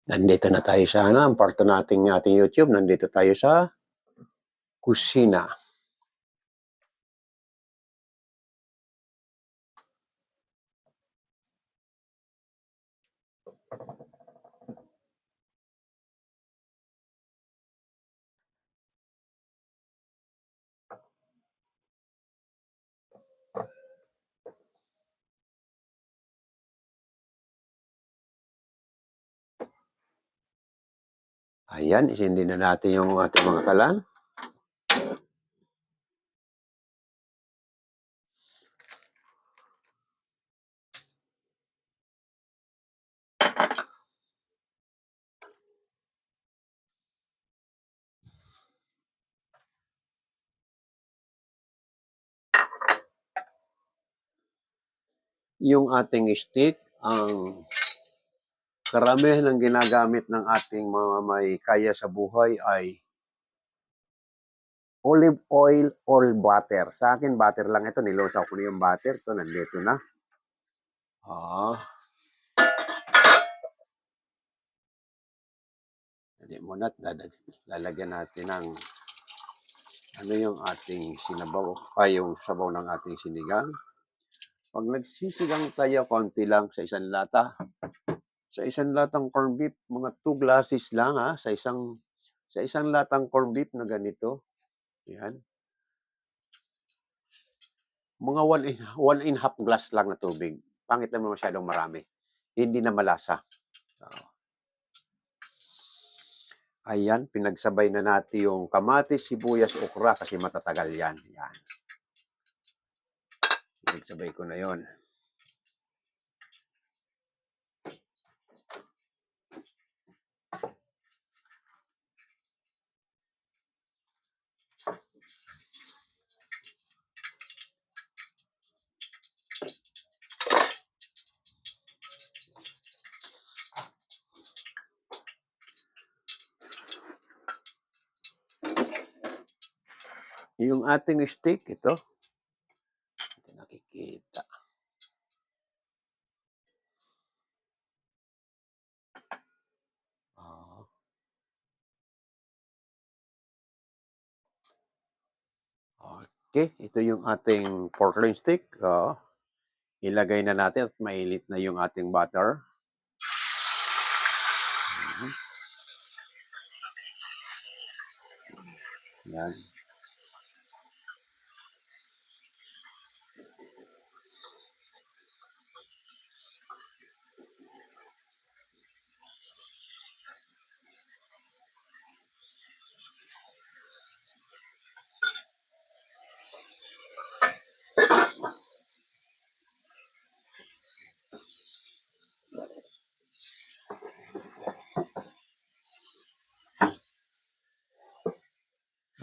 Nandito na tayo sa ang part nating ating YouTube. Nandito tayo sa kusina. Ayan, isindi na natin yung ating mga kalan. Yung ating steak, ang karamihan ng ginagamit ng ating mga may kaya sa buhay ay olive oil or butter. Sa akin, butter lang ito. Nilusaw ko na yung butter. Ito, nandito na. Hindi muna, lalagyan natin ng ano yung ating sinabaw, yung sabaw ng ating sinigang. Pag nagsisigang tayo, konti lang sa isang lata. Sa isang latang corned beef, mga 2 glasses lang sa isang latang corned beef na ganito. Yan. Mga 1 1/2 glass lang na tubig. Pangit naman masyadong marami. Hindi na malasa. Ayan, pinagsabay na natin yung kamatis, sibuyas, okra kasi matatagal yan. Yan. Pinagsabay ko na yon. Yung ating steak, ito. Ito nakikita. Okay, ito yung ating pork loin steak. Ilagay na natin at mainit na yung ating butter. Yan.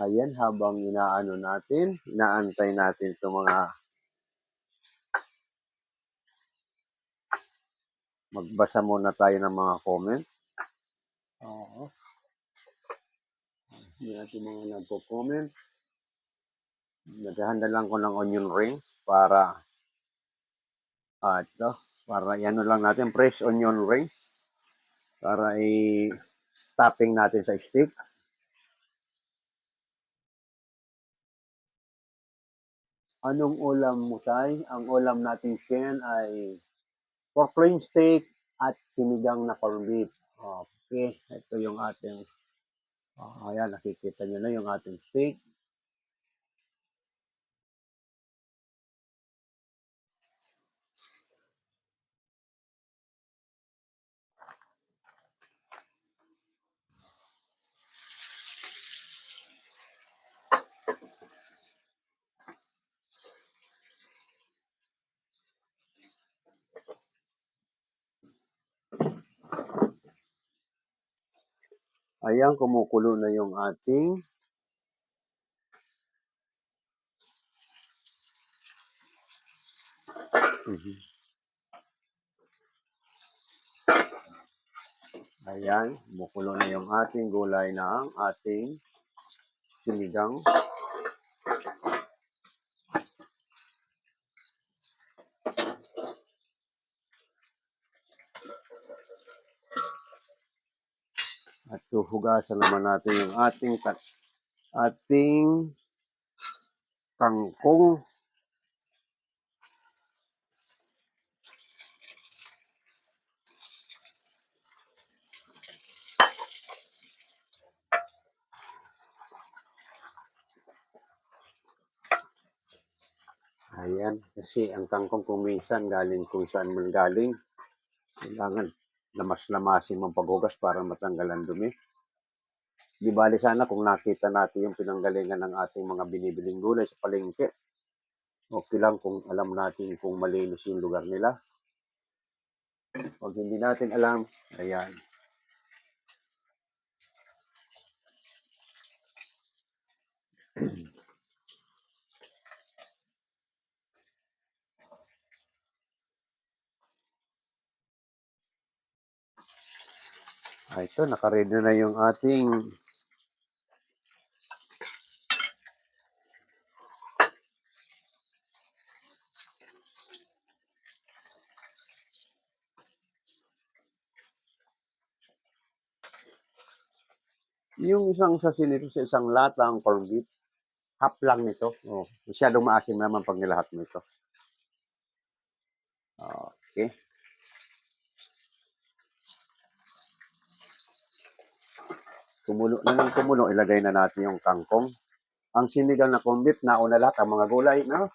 Ayan, habang inaantay natin itong mga magbasa muna tayo ng mga comment. Hindi natin mga nagpo-comment. Naghahanda lang ko ng onion rings para yan lang natin, fresh onion rings para i-topping natin sa steak. Anong ulam mo, Tay? Ang ulam natin siyan ay pork loin steak at sinigang na corned beef. Okay, ito yung ating, ayan, nakikita nyo na yung ating steak. Ayan, kumukulo na yung ating Ayan, kumukulo na yung ating gulay ng ating sinigang. At huhugasan naman natin yung ating kangkong. Ayan, kasi ang kangkong kung minsan galing kung saan man galing, kailangan lamas-lamasin mong paghugas para matanggal ang dumi. Di bali sana kung nakita natin yung pinanggalingan ng ating mga binibiling gulay sa palengke. Okay lang kung alam natin kung malinis yung lugar nila. Pag hindi natin alam, ayan. Ito, nakaready na yung ating yung isang sachet nito sa isang latang corned beef. Half lang nito. Oh, masyadong maasim naman pag nilahat mo ito. Okay. Kumulo na ng kumulo, ilagay na natin yung kangkong. Ang sinigang na corned beef, nauna lahat ang mga gulay, no?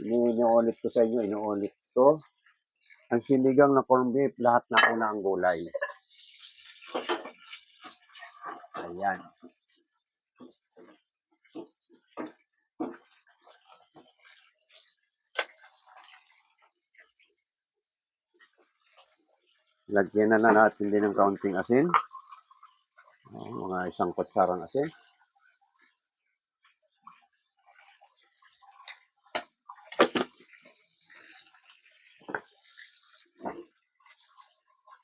Inuulit ko sa inyo, inuulit ko. Ang sinigang na corned beef, lahat nauna ang gulay. Ayan. Lagyan na natin din ng kaunting asin. Mga isang kutsarang asin.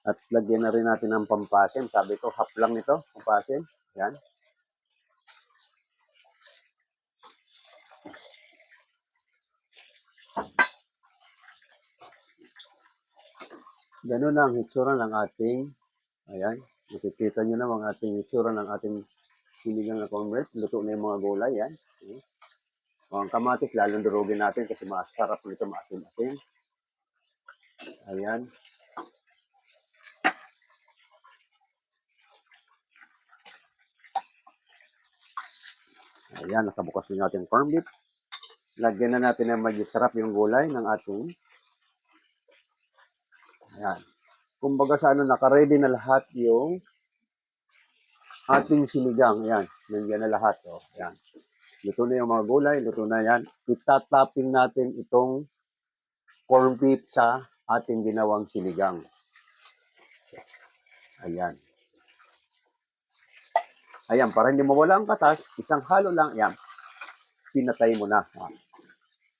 At lagyan na rin natin ng pampasim. Sabi ko, half lang nito, pampasim. Yan. Ganun ang hitsura ng ating, ayan, makikita nyo na ang ating hitsura ng ating sinigang na corned beef. Luto na yung mga gulay, yan. O, ang kamatis, lalong durugin natin kasi masarap nito, maasim-asim. Ayan. Ayan, nakabukas din natin corned beef. Lagyan na natin na mag-sarap yung gulay ng ating. Ayan. Kumbaga sa ano, nakaready na lahat yung ating sinigang. Ayan, nandiyan na lahat. O, ayan. Luto na yung mga gulay, luto na yan. Itatapin natin itong corned beef sa ating ginawang sinigang. Ayan. Ayan, para hindi mawala ang katas, isang halo lang, ayan, pinatay mo na.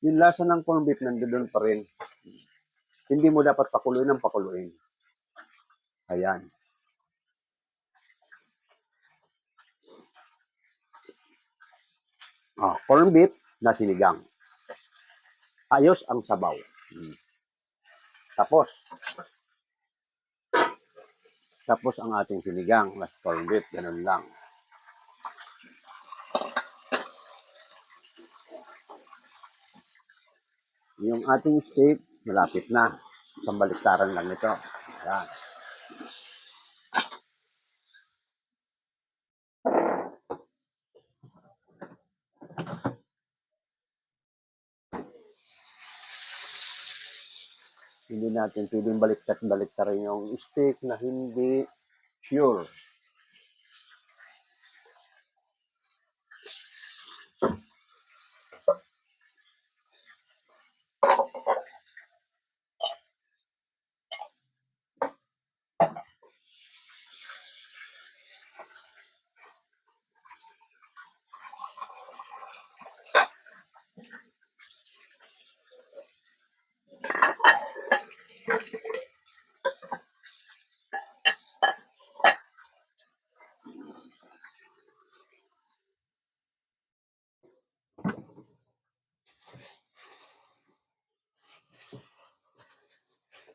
Yung lasa ng corned beef nandoon pa rin. Hindi mo dapat pakuluin ng pakuluin. Ayan. Corned beef na sinigang. Ayos ang sabaw. Tapos ang ating sinigang na corned beef, ganun lang. Yung ating steak, malapit na. Pambaliktaran lang ito. Ayan. Hindi natin pwedeng baliktad-baliktarin yung steak na hindi pure.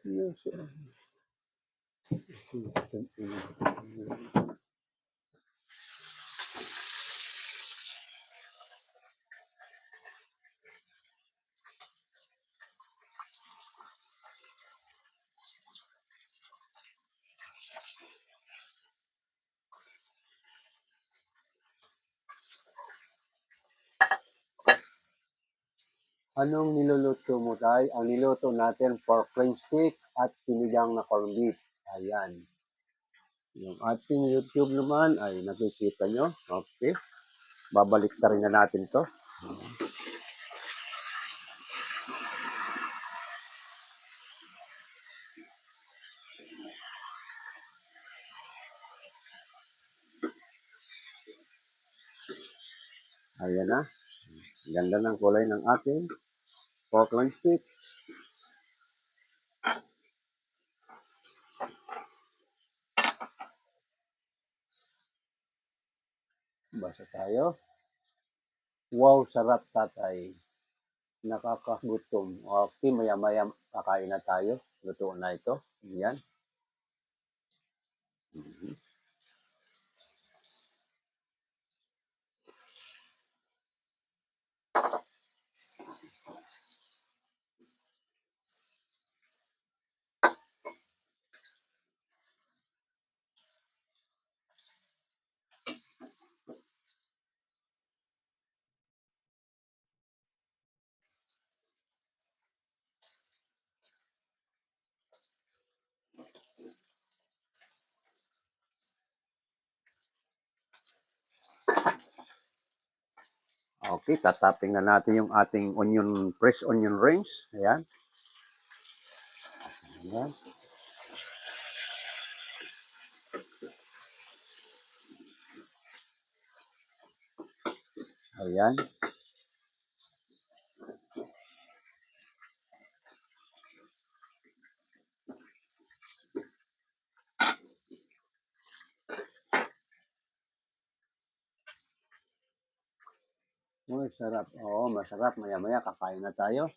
Yes. Anong niluluto mo, Tay? Ang niluto natin, pork plain steak at sinigang na corned beef. Ayan. Yung ating YouTube naman ay nakikita nyo. Okay. Babalik na rin na natin to. Ayan na. Ganda ng kulay ng ating pork plain steak. Basa tayo. Wow, sarap, Tatay. Nakakagutom. Okay, maya-maya kakain na tayo. Luto na ito. Ayan. Mhm. Okay, tataping na natin yung ating fresh onion rings. Ayan. Ayan. Ayan. Uy, sarap. Oo, masarap. Maya-maya kakain na tayo.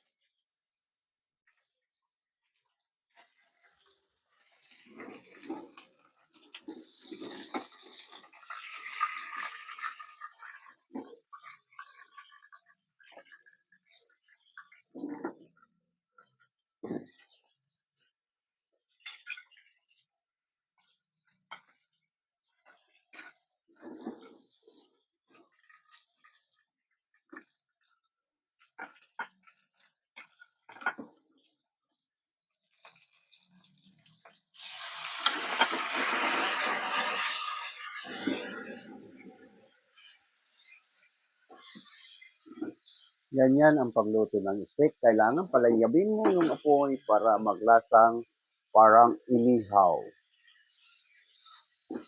Ganyan ang pagluto ng steak. Kailangan palayabin mo yung apoy para maglasang parang inihaw.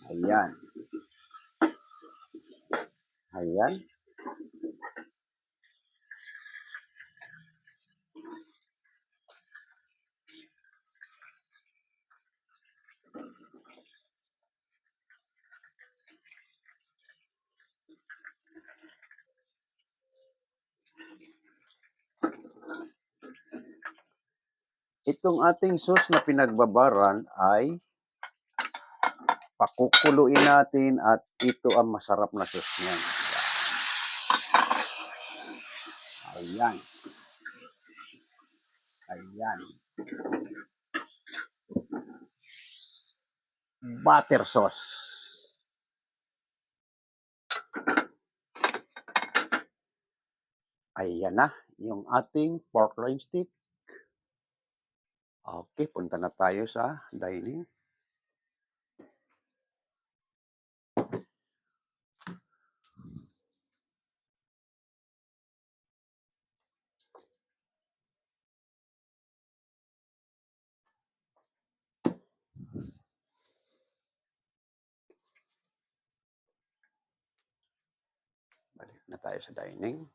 Ayan. Ayan. Itong ating sauce na pinagbabaran ay pakukuluin natin at ito ang masarap na sauce niyan. Ayan. Ayan. Butter sauce. Ayan na, yung ating pork loin steak. Okay, punta na tayo sa dining. Balik na tayo sa dining.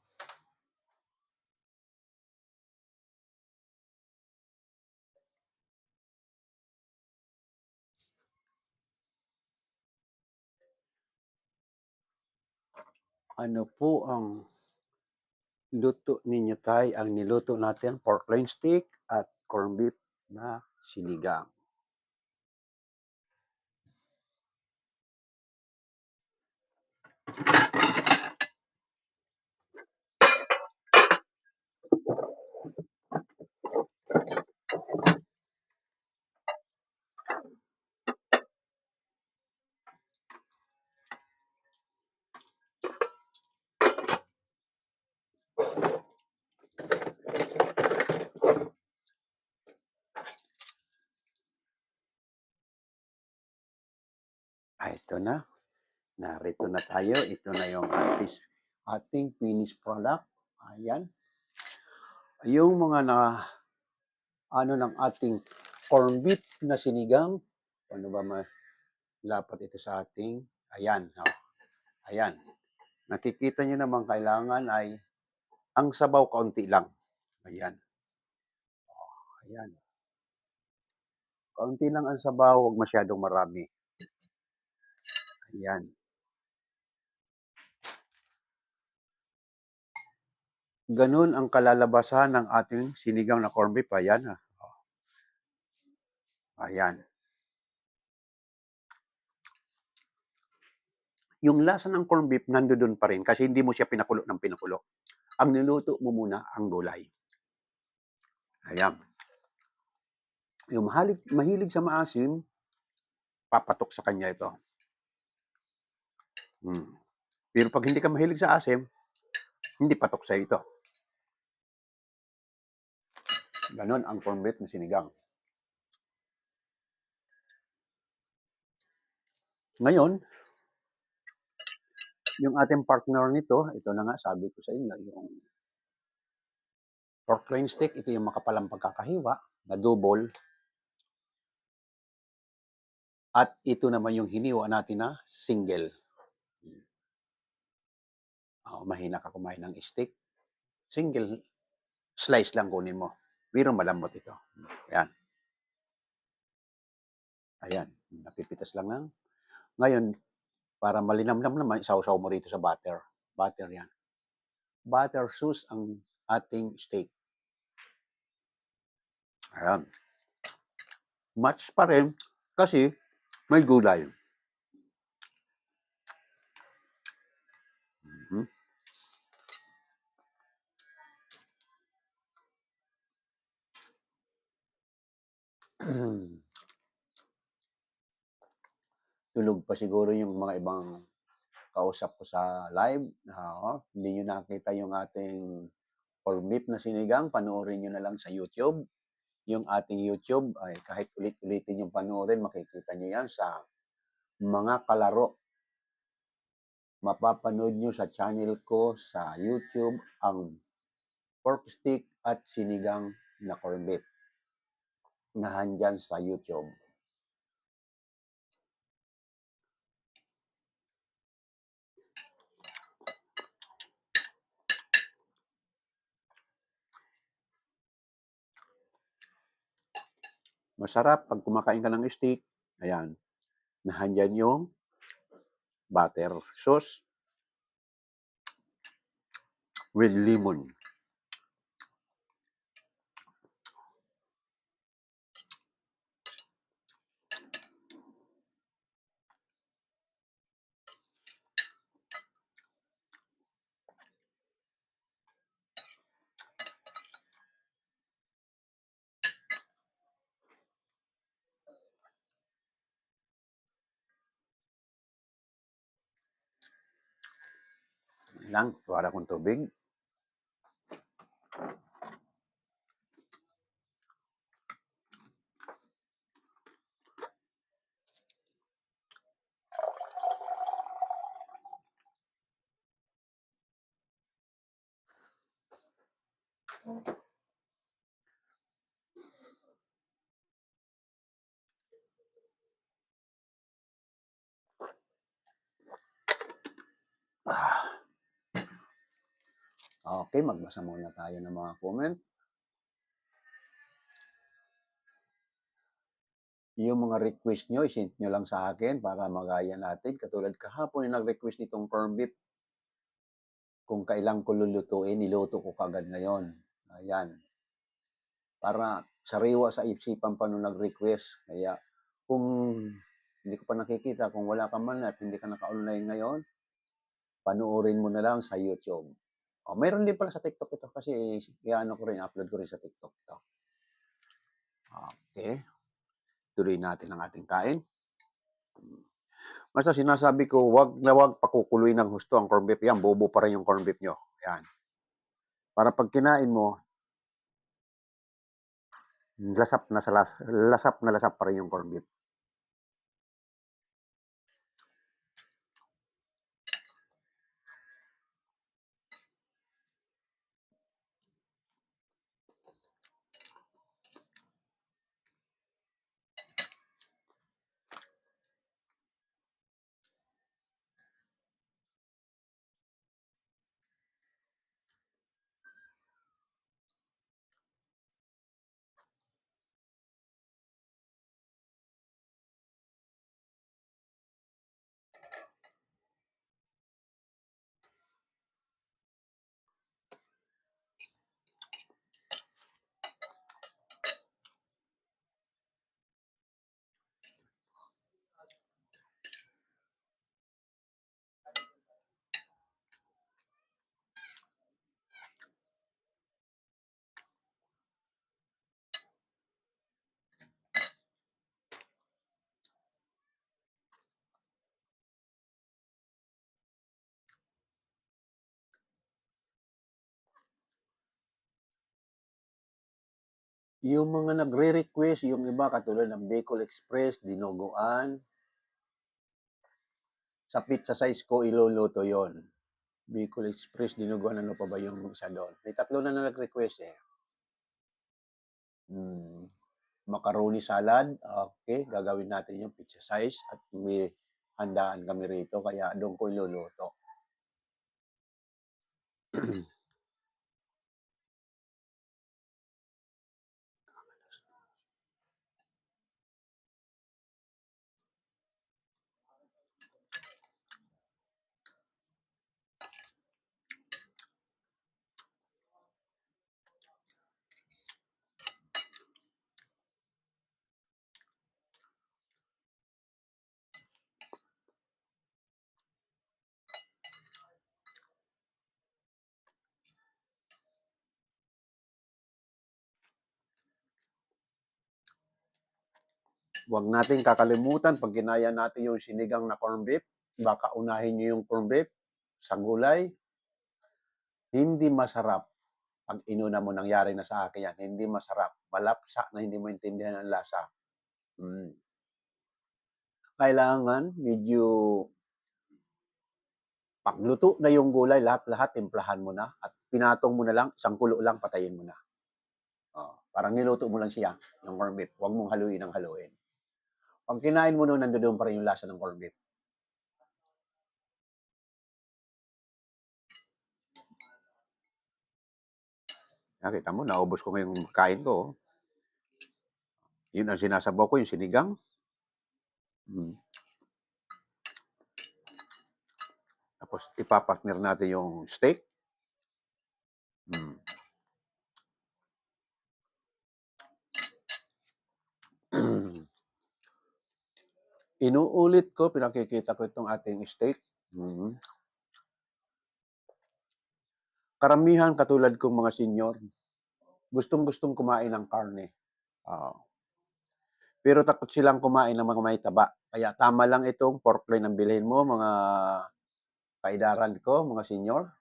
Ano po ang luto ninyo, Tay? Ang niluto natin, pork loin steak at corned beef na sinigang. Ito na. Narito na tayo. Ito na yung ating finished product. Ayan. Yung mga ng ating corned beef na sinigang. Ano ba lapat ito sa ating, ayan. Ayan. Nakikita nyo naman kailangan ay ang sabaw kaunti lang. Ayan. Ayan. Kaunti lang ang sabaw, huwag masyadong marami. Ayan. Ganun ang kalalabasan ng ating sinigang na corned beef. Ayan. Ayan. Yung lasa ng corned beef nandoon pa rin kasi hindi mo siya pinakulo ng pinakulo. Ang niluto mo muna ang gulay. Ayan. Yung mahilig sa maasim, papatok sa kanya ito. Pero pag hindi ka mahilig sa asim, hindi patok sa ito. Ganon ang corned beef na sinigang. Ngayon, yung ating partner nito, ito na nga sabi ko sa inyo, yung pork loin steak, ito yung makapalang pagkakahiwa na double. At ito naman yung hiniwa natin na single. Mahina ka kumain ng steak. Single slice lang kunin mo. Pero malambot ito. Ayan. Ayan. Napipitas lang lang. Ngayon, para malinamnam naman, isaw-saw mo rito sa butter. Butter yan. Butter sauce ang ating steak. Ayan. Match pa rin kasi may gulay. Tulog pa siguro yung mga ibang kausap ko sa live. Hindi nyo nakita yung ating corned beef na sinigang, panoorin nyo na lang sa YouTube. Yung ating YouTube, ay kahit ulit-ulitin yung panoorin, makikita nyo yan sa mga kalaro. Mapapanood nyo sa channel ko sa YouTube ang pork stick at sinigang na corned beef na handyan sa YouTube. Masarap pag kumakain ka ng steak. Ayan. Nahandyan yung butter sauce with lemon. Lang, wala akong tubig. Okay, magbasa muna tayo ng mga comment. Yung mga request nyo, isend nyo lang sa akin para magaya natin. Katulad kahapon yung nag-request nitong corned beef. Kung kailan ko lulutuin, niluto ko kagad ngayon. Ayan. Para sariwa sa isipan pa nung nag-request. Kaya kung hindi ko pa nakikita, kung wala ka man at hindi ka naka-online ngayon, panoorin mo na lang sa YouTube. Mayroon din pala sa TikTok ito kasi upload ko rin sa TikTok ito. Okay. Tuloy natin ang ating kain. Basta sinasabi ko, wag na wag pakukuloy ng husto ang corned beef. Yan, bobo pa rin yung corned beef nyo. Yan. Para pag kinain mo, lasap na lasap pa rin yung corned beef. Yung mga nagre-request, yung iba katulad ng Bicol Express, dinuguan, sa pizza size ko iluluto yon. Bicol Express, dinuguan, ano pa ba yung isa doon? May tatlo na nag-request eh. Macaroni salad, okay, gagawin natin yung pizza size at may handaan kami rito kaya doon ko iluluto. 'Wag nating kakalimutan 'pag ginaya natin yung sinigang na corned beef, baka unahin niyo yung corned beef sa gulay. Hindi masarap 'pag inuna mo, nangyari na sa akin 'yan, hindi masarap, malapsa na hindi mo maintindihan ang lasa. Kailangan medyo pagluto na yung gulay, lahat-lahat timplahan mo na at pinatong mo na lang, isang kulo lang, patayin mo na. Parang niluto mo lang siya, yung corned beef. Huwag mong haluin ng haluin. Pag kinain mo nun, nandoon pa rin yung lasa ng corned beef. Nakita mo, naubos ko ngayong kain ko. Oh. Yun ang sinasabaw ko, yung sinigang. Tapos ipapartner natin yung steak. Inuulit ko, pinakikita ko itong ating steak. Karamihan katulad kong mga senior, gustong-gustong kumain ng karne. Pero takot silang kumain ng mga may taba. Kaya tama lang itong pork loin ang bilhin mo, mga kaidaran ko, mga senior.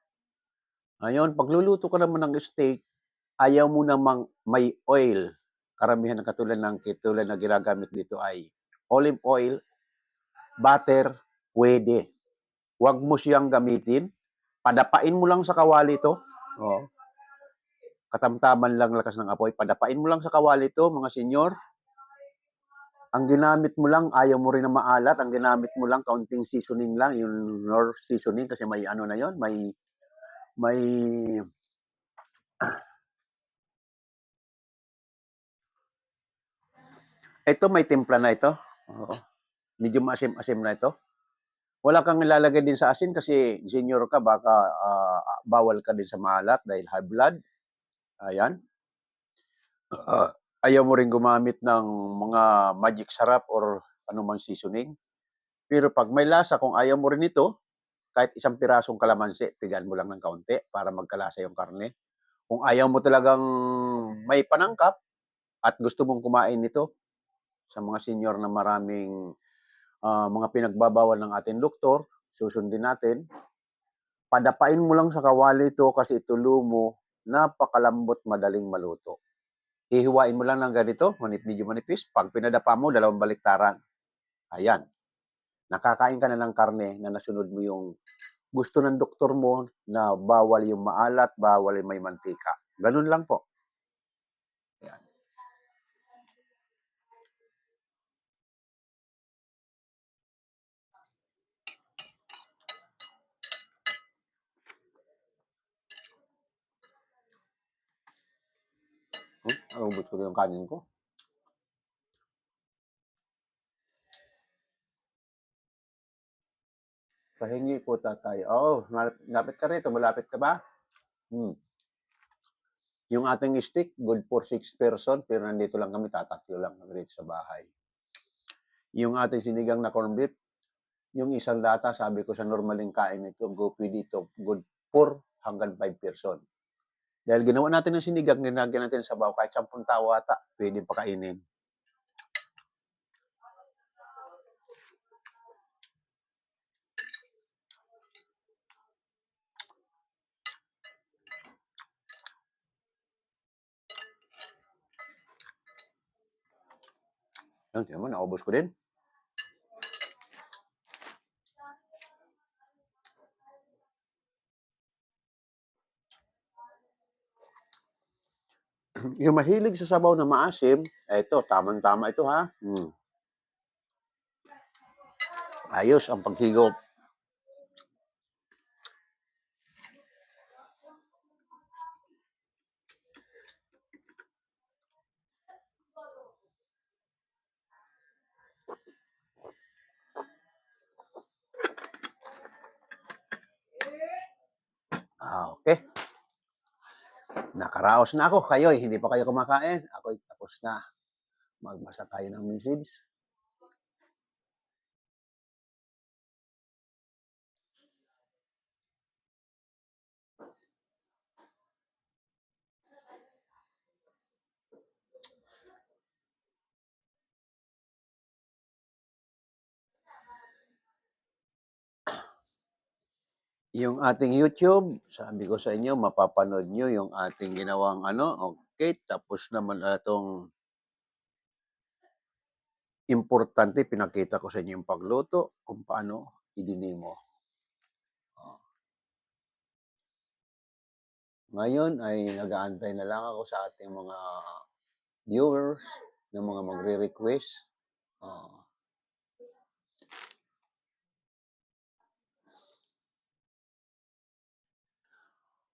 Ngayon, pagluluto ka naman ng steak, ayaw mo namang may oil. Karamihan ng katulad na ginagamit dito ay olive oil, butter, pwede. Huwag mo siyang gamitin. Padapain mo lang sa kawali ito. Oh. Katamtaman lang lakas ng apoy. Padapain mo lang sa kawali ito, mga senyor. Ang ginamit mo lang, ayaw mo rin na maalat. Ang ginamit mo lang, kaunting seasoning lang. Yung Knorr seasoning kasi may ano na yon, may ito may timpla na ito. Oo. Medyo maasim-asim na ito. Wala kang ilalagay din sa asin kasi senior ka, baka bawal ka din sa maalat dahil high blood. Ayan. Ayaw mo rin gumamit ng mga magic sarap or anumang seasoning. Pero pag may lasa, kung ayaw mo rin ito, kahit isang pirasong kalamansi, pigan mo lang ng kaunti para magkalasa yung karne. Kung ayaw mo talagang may panangkap at gusto mong kumain nito, sa mga senior na maraming mga pinagbabawal ng ating doktor, susundin natin, padapain mo lang sa kawali ito kasi itulo mo, napakalambot, madaling maluto. Hihiwain mo lang ng ganito, medyo manipis. Pag pinadapa mo, 2 baliktaran. Ayan. Nakakain ka na ng karne na nasunod mo yung gusto ng doktor mo na bawal yung maalat, bawal yung may mantika. Ganun lang po. Ayan. Naubos ko yung kanin ko. Pahingi po tatay. Malapit ka rito. Malapit ka ba? Yung ating steak, good for 6 person, pero nandito lang kami, tatatlo lang kami rito sa bahay. Yung ating sinigang na corned beef, yung isang lata, sabi ko sa normaling kain nito, dito, good 4 hanggang 5 person. Dahil ginawa natin ng sinigang, ninagyan natin sa baw, kahit 10 tao ata, pwede pakainin. Yun, tingnan mo naubos ko din. Yung mahilig sa sabaw na maasim, eto tamang-tama ito ha. Ayos ang paghigop. Okay. Nakaraos na ako. Kayo'y hindi pa kayo kumakain. Ako'y tapos na. Magbasa tayo ng message. Yung ating YouTube, sabi ko sa inyo, mapapanood nyo yung ating ginawang ano. Okay, tapos naman itong importante, pinakita ko sa inyo yung pagluto, kung paano idinimo. Ngayon ay nag-aantay na lang ako sa ating mga viewers na mga magre-request.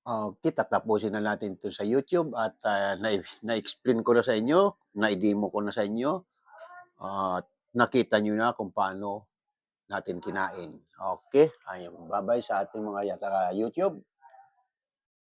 Okay, tatapusin na natin ito sa YouTube at na-explain ko na sa inyo, na-demo ko na sa inyo. At nakita nyo na kung paano natin kinain. Okay, ayun. Bye-bye sa ating mga YouTube.